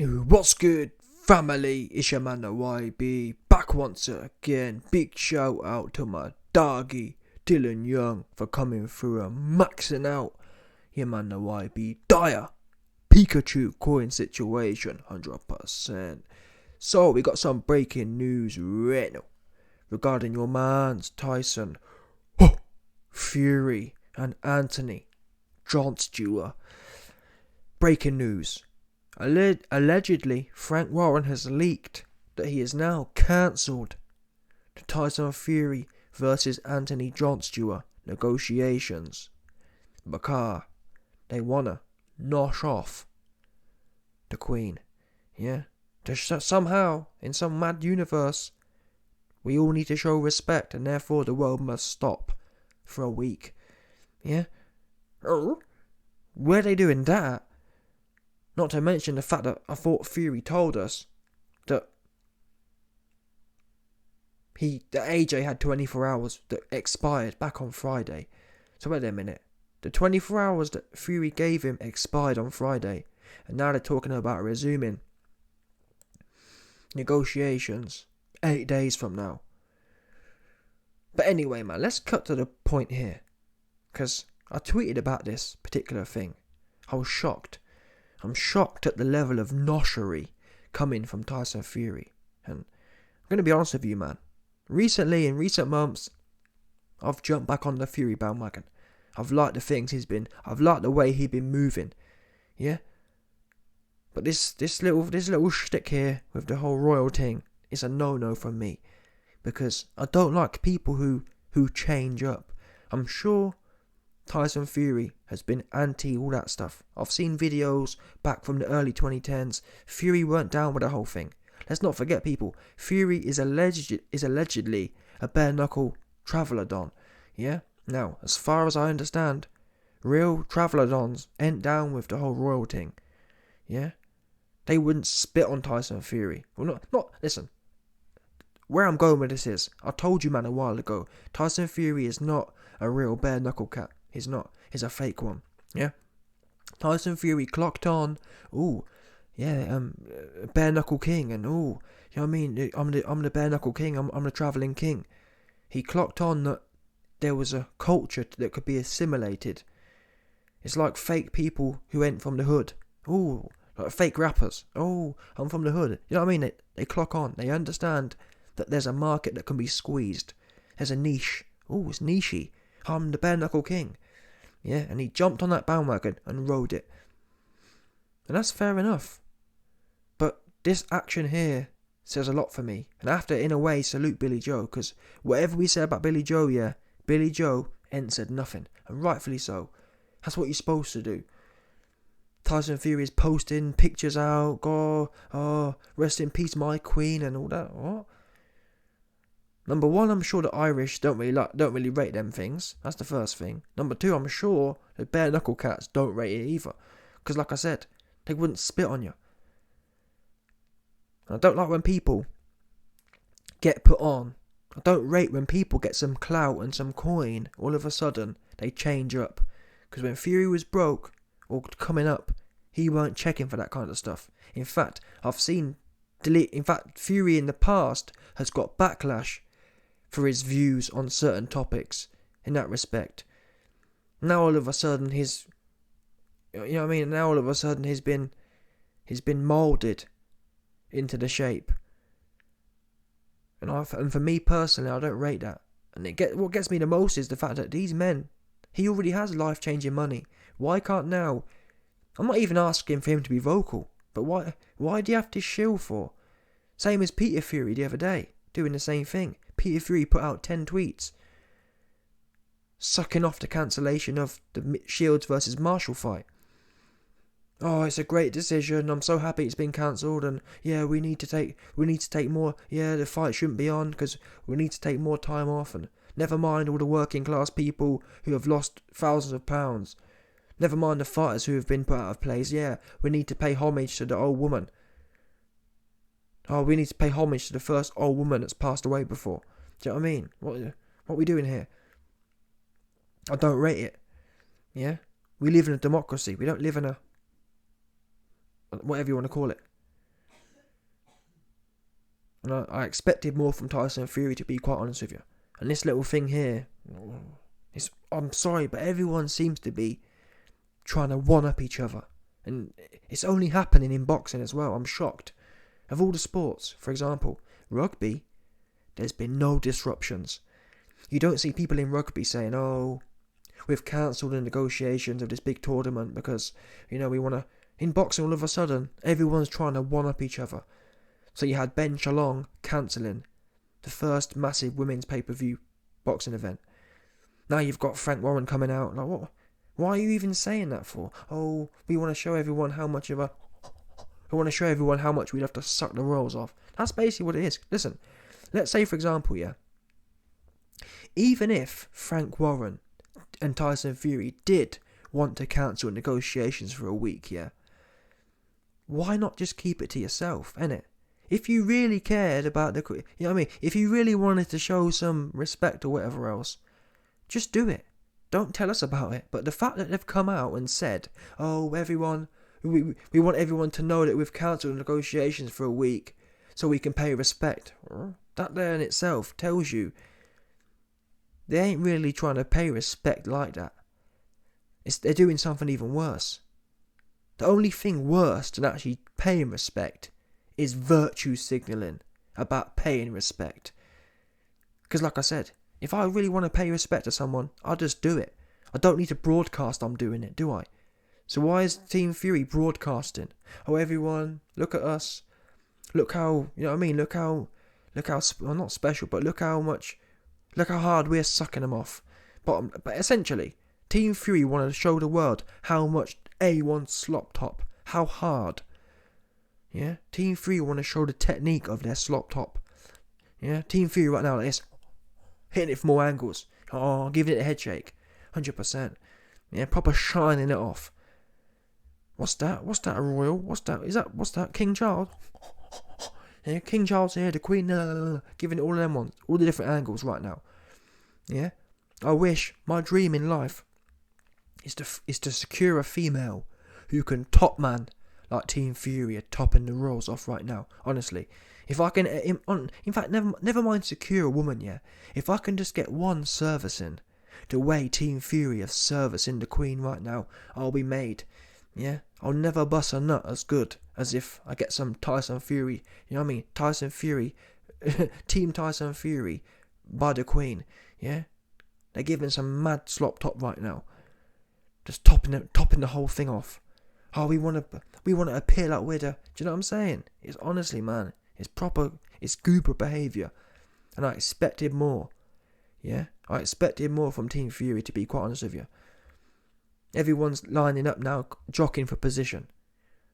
What's good, family? It's your man, the YB, back once again. Big shout out to my doggy, Dylan Young, for coming through and maxing out. Your man, the YB, dire Pikachu coin situation, 100%. So, we got some breaking news right now regarding your man's Tyson, Fury, and Anthony Johnson. Breaking news. Allegedly, Frank Warren has leaked that he is now cancelled the Tyson Fury versus Anthony Johnson negotiations because they wanna nosh off the Queen. Yeah, somehow in some mad universe, we all need to show respect, and therefore the world must stop for a week. Yeah, where they doing that? Not to mention the fact that I thought Fury told us that AJ had 24 hours that expired back on Friday. So wait a minute. The 24 hours that Fury gave him expired on Friday. And now they're talking about resuming negotiations 8 days from now. But anyway, man, let's cut to the point here. Because I tweeted about this particular thing. I was shocked. I'm shocked at the level of noshery coming from Tyson Fury. And I'm going to be honest with you, man. Recently, in recent months, I've jumped back on the Fury bandwagon. I've liked the things I've liked the way he's been moving. Yeah? But this little shtick here with the whole royal thing is a no-no from me. Because I don't like people who change up. I'm sure Tyson Fury has been anti all that stuff. I've seen videos back from the early 2010s. Fury weren't down with the whole thing. Let's not forget, people, Fury is allegedly a bare knuckle travelodon. Yeah? Now, as far as I understand, real travelodons ain't down with the whole royal thing. Yeah? They wouldn't spit on Tyson Fury. Well, listen. Where I'm going with this is, I told you, man, a while ago, Tyson Fury is not a real bare knuckle cat. He's not. He's a fake one. Yeah? Tyson Fury clocked on. Ooh, yeah, bare knuckle king, and ooh, you know what I mean? I'm the bare knuckle king. I'm the traveling king. He clocked on that there was a culture that could be assimilated. It's like fake people who ain't from the hood. Ooh, like fake rappers. Oh, I'm from the hood. You know what I mean? They clock on. They understand that there's a market that can be squeezed. There's a niche. Ooh, it's nichey. I'm the bare knuckle king. Yeah, and he jumped on that bandwagon and rode it. And that's fair enough. But this action here says a lot for me. And I have to, in a way, salute Billy Joe. Because whatever we say about Billy Joe, yeah, Billy Joe ain't said nothing. And rightfully so. That's what you're supposed to do. Tyson Fury is posting pictures out. Oh, rest in peace, my queen, and all that. What? Number one, I'm sure the Irish don't really rate them things. That's the first thing. Number two, I'm sure the bare knuckle cats don't rate it either. Because like I said, they wouldn't spit on you. And I don't like when people get put on. I don't rate when people get some clout and some coin. All of a sudden, they change up. Because when Fury was broke or coming up, he weren't checking for that kind of stuff. In fact, Fury in the past has got backlash for his views on certain topics in that respect. Now all of a sudden he's been moulded into the shape. And for me personally, I don't rate that. And what gets me the most is the fact that these men, he already has life-changing money. Why can't now? I'm not even asking for him to be vocal, but why do you have to shill for? Same as Peter Fury the other day, doing the same thing. Peter Fury put out 10 tweets sucking off the cancellation of the Shields versus Marshall fight. Oh, it's a great decision. I'm so happy it's been cancelled, and yeah, we need to take more. Yeah, the fight shouldn't be on because we need to take more time off, and never mind all the working class people who have lost thousands of pounds. Never mind the fighters who have been put out of place. Yeah, we need to pay homage to the old woman. Oh, we need to pay homage to the first old woman that's passed away before. Do you know what I mean? What are we doing here? I don't rate it. Yeah? We live in a democracy. We don't live in a whatever you want to call it. And I expected more from Tyson Fury, to be quite honest with you. And this little thing here, I'm sorry, but everyone seems to be trying to one-up each other. And it's only happening in boxing as well. I'm shocked. Of all the sports, for example, rugby, there's been no disruptions. You don't see people in rugby saying, oh, we've cancelled the negotiations of this big tournament because, we want to... In boxing, all of a sudden, everyone's trying to one-up each other. So you had Ben Shalom cancelling the first massive women's pay-per-view boxing event. Now you've got Frank Warren coming out. Like, what? Why are you even saying that for? Oh, we want to show everyone how much we have to suck the royals off. That's basically what it is. Listen, let's say, for example, even if Frank Warren and Tyson Fury did want to cancel negotiations for a week, why not just keep it to yourself, innit? If you really cared about if you really wanted to show some respect or whatever else, just do it. Don't tell us about it. But the fact that they've come out and said, oh, everyone, we want everyone to know that we've cancelled negotiations for a week so we can pay respect. That there in itself tells you they ain't really trying to pay respect like that. They're doing something even worse. The only thing worse than actually paying respect is virtue signalling about paying respect. Because like I said, if I really want to pay respect to someone, I'll just do it. I don't need to broadcast I'm doing it, do I? So why is Team Fury broadcasting? Oh, everyone, look at us. Look how, look how, well, not special, but look how hard we're sucking them off. But essentially, Team Fury wanted to show the world how much A1 slop top, how hard. Team Fury want to show the technique of their slop top. Team Fury right now like this, hitting it from all angles. Oh, giving it a head shake, 100%. Proper shining it off. What's that? What's that, a royal? What's that, King Charles? King Charles here, the Queen, giving it all of them ones, all the different angles right now. I wish, my dream in life is to secure a female who can top man like Team Fury are topping the royals off right now. Honestly, if I can, in fact, never mind secure a woman. If I can just get one servicing the way Team Fury are servicing the Queen right now, I'll be made. I'll never bust a nut as good as if I get some Tyson Fury. Tyson Fury, Team Tyson Fury by the Queen. They're giving some mad slop top right now, just topping the whole thing off. Oh, we want to appear like we're the... Do you know what I'm saying? It's honestly, man, it's goober behaviour. And I expected more. I expected more from Team Fury, to be quite honest with you. Everyone's lining up now, jockeying for position.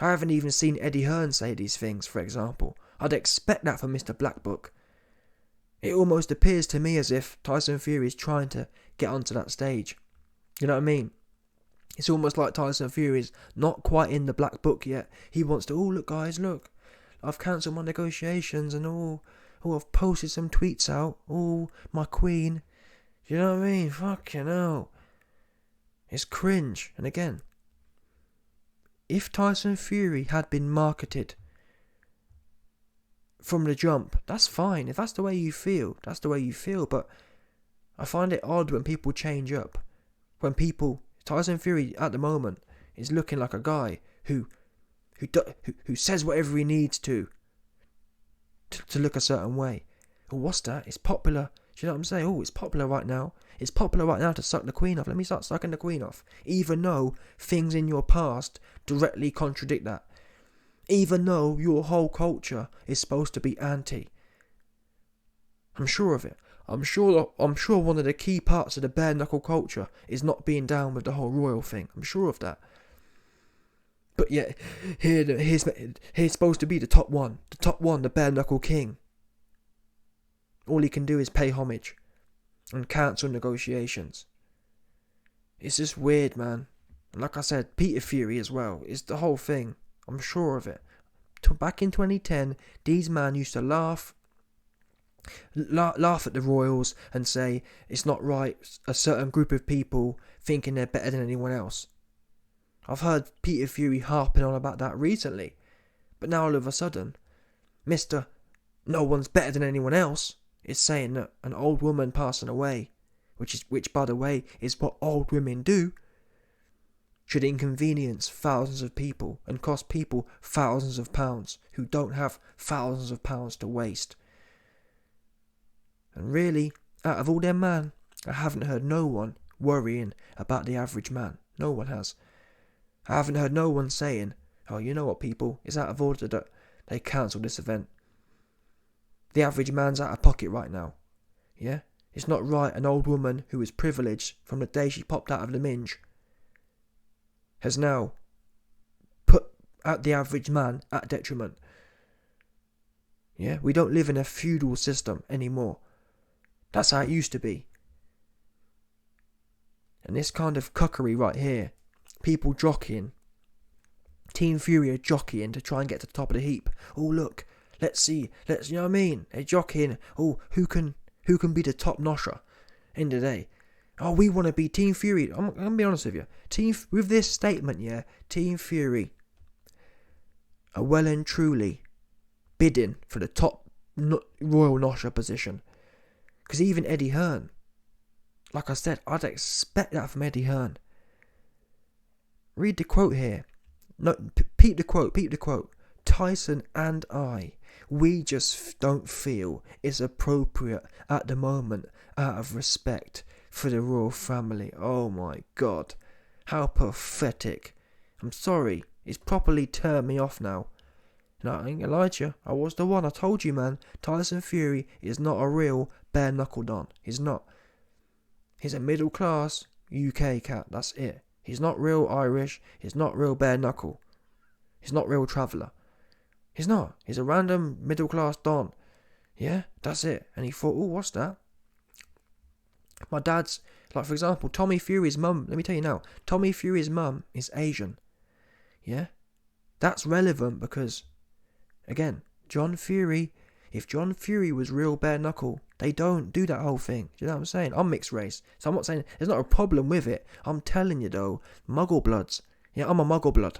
I haven't even seen Eddie Hearn say these things, for example. I'd expect that from Mr. Black Book. It almost appears to me as if Tyson Fury is trying to get onto that stage. You know what I mean? It's almost like Tyson Fury is not quite in the Black Book yet. He wants to, look guys, look. I've cancelled my negotiations and I've posted some tweets out. My Queen. You know what I mean? Fucking hell. It's cringe. And again, if Tyson Fury had been marketed from the jump, that's fine. If that's the way you feel, that's the way you feel. But I find it odd when people change up. Tyson Fury at the moment is looking like a guy who says whatever he needs to look a certain way. What's that? It's popular. Do you know what I'm saying? It's popular right now. It's popular right now to suck the Queen off. Let me start sucking the Queen off. Even though things in your past directly contradict that. Even though your whole culture is supposed to be anti. I'm sure of it. I'm sure one of the key parts of the bare knuckle culture is not being down with the whole royal thing. I'm sure of that. But yet, here's supposed to be the top one, the bare knuckle king. All he can do is pay homage and cancel negotiations. It's just weird, man. And like I said, Peter Fury as well. It's the whole thing. I'm sure of it. Back in 2010, these men used to laugh at the royals and say it's not right, a certain group of people thinking they're better than anyone else. I've heard Peter Fury harping on about that recently. But now all of a sudden, Mr. no one's better than anyone else. It's saying that an old woman passing away, which by the way is what old women do, should inconvenience thousands of people and cost people thousands of pounds who don't have thousands of pounds to waste. And really, out of all them man, I haven't heard no one worrying about the average man. No one has. I haven't heard no one saying, oh, you know what, people, it's out of order that they cancel this event. The average man's out of pocket right now. Yeah? It's not right an old woman who is privileged from the day she popped out of the minge has now put out the average man at detriment. Yeah? We don't live in a feudal system anymore. That's how it used to be. And this kind of cuckery right here, people jockeying, Team Fury are jockeying to try and get to the top of the heap. Oh look, you know what I mean? They're jockeying. Oh, who can be the top nosher in the day? Oh, we want to be Team Fury. I'm gonna be honest with you. With this statement, yeah, Team Fury are well and truly bidding for the top Royal Nosher position. Because even Eddie Hearn, like I said, I'd expect that from Eddie Hearn. Read the quote here. No, peep the quote. Tyson and I, we just don't feel it's appropriate at the moment out of respect for the royal family. Oh my God. How pathetic. I'm sorry. It's properly turned me off now. And I ain't gonna lie to you. I was the one. I told you, man. Tyson Fury is not a real bare knuckle don. He's not. He's a middle class UK cat. That's it. He's not real Irish. He's not real bare knuckle. He's not real traveller. He's not. He's a random middle class don. Yeah, that's it. And he thought, oh, what's that? My dad's, like for example, Tommy Fury's mum. Let me tell you now. Tommy Fury's mum is Asian. Yeah? That's relevant because, again, John Fury, if John Fury was real bare knuckle, they don't do that whole thing. Do you know what I'm saying? I'm mixed race. So I'm not saying there's not a problem with it. I'm telling you though, muggle bloods. Yeah, I'm a muggle blood.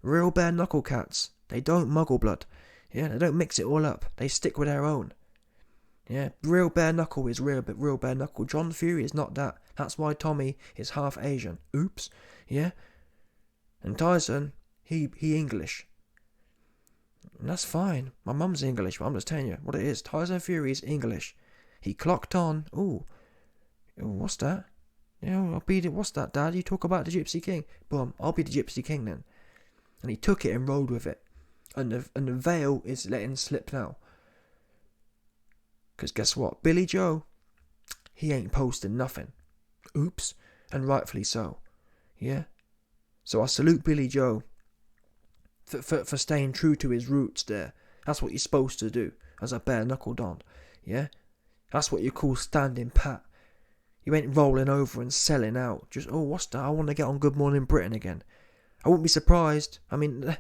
Real bare knuckle cats, they don't muggle blood. Yeah, they don't mix it all up. They stick with their own. Yeah, real bare knuckle is real bare knuckle. John Fury is not that. That's why Tommy is half Asian. Oops. Yeah. And Tyson, he English. And that's fine. My mum's English, but I'm just telling you what it is. Tyson Fury is English. He clocked on. Ooh, what's that? I'll be what's that, Dad? You talk about the Gypsy King. Boom, I'll be the Gypsy King then. And he took it and rolled with it. And the veil is letting slip now. Because guess what? Billy Joe, he ain't posting nothing. Oops. And rightfully so. Yeah? So I salute Billy Joe for staying true to his roots there. That's what you're supposed to do as a bare knuckle don. Yeah? That's what you call standing pat. You ain't rolling over and selling out. Just, oh, what's that? I want to get on Good Morning Britain again. I wouldn't be surprised. I mean,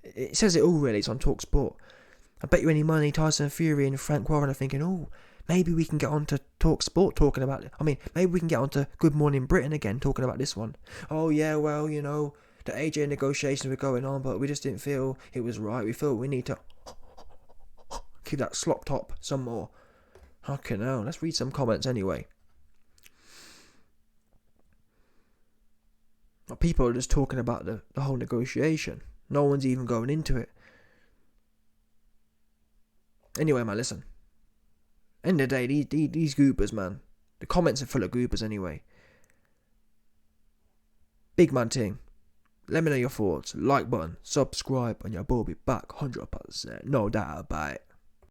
it says it all really. It's on Talk Sport. I bet you any money Tyson Fury and Frank Warren are thinking, oh, maybe we can get on to Talk Sport talking about it. I mean, maybe we can get on to Good Morning Britain again talking about this one. Oh, yeah, well, you know, the AJ negotiations were going on, but we just didn't feel it was right. We feel we need to keep that slop top some more. Fucking hell. Let's read some comments anyway. People are just talking about the whole negotiation. No one's even going into it. Anyway, man, listen. End of the day, these goobers, man. The comments are full of goobers anyway. Big man ting. Let me know your thoughts. Like button, subscribe, and your boy will be back 100%. No doubt about it.